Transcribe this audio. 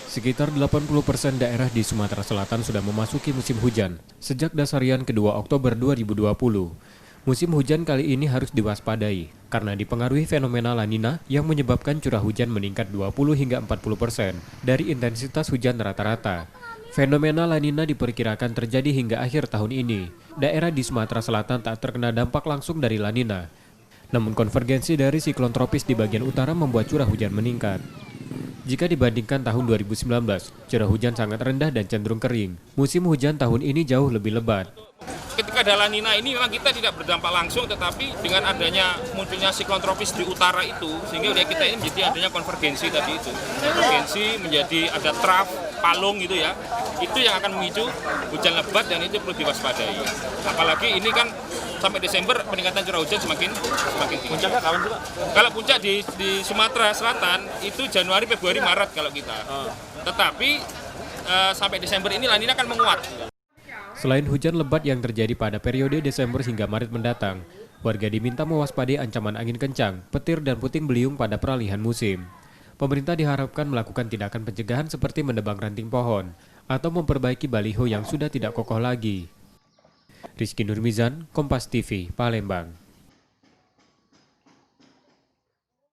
Sekitar 80% daerah di Sumatera Selatan sudah memasuki musim hujan sejak dasarian kedua Oktober 2020. Musim hujan kali ini harus diwaspadai karena dipengaruhi fenomena La Nina yang menyebabkan curah hujan meningkat 20 hingga 40% dari intensitas hujan rata-rata. Fenomena La Nina diperkirakan terjadi hingga akhir tahun ini. Daerah di Sumatera Selatan tak terkena dampak langsung dari La Nina. Namun konvergensi dari siklon tropis di bagian utara membuat curah hujan meningkat. Jika dibandingkan tahun 2019, curah hujan sangat rendah dan cenderung kering. Musim hujan tahun ini jauh lebih lebat. Ketika ada La Nina ini memang kita tidak berdampak langsung, tetapi dengan adanya munculnya siklon tropis di utara itu, sehingga wilayah kita ini menjadi adanya konvergensi tadi itu. Konvergensi menjadi ada trough, palung gitu ya. Itu yang akan memicu hujan lebat dan itu perlu diwaspadai. Apalagi ini kan sampai Desember peningkatan curah hujan semakin tinggi. Puncaknya kapan sih Pak? Kalau puncak di Sumatera Selatan itu Januari, Februari, Maret kalau kita. Tetapi sampai Desember ini La Nina akan menguat. Selain hujan lebat yang terjadi pada periode Desember hingga Maret mendatang, warga diminta mewaspadai ancaman angin kencang, petir dan puting beliung pada peralihan musim. Pemerintah diharapkan melakukan tindakan pencegahan seperti menebang ranting pohon atau memperbaiki baliho yang sudah tidak kokoh lagi. Rizky Nurmizan, Kompas TV, Palembang.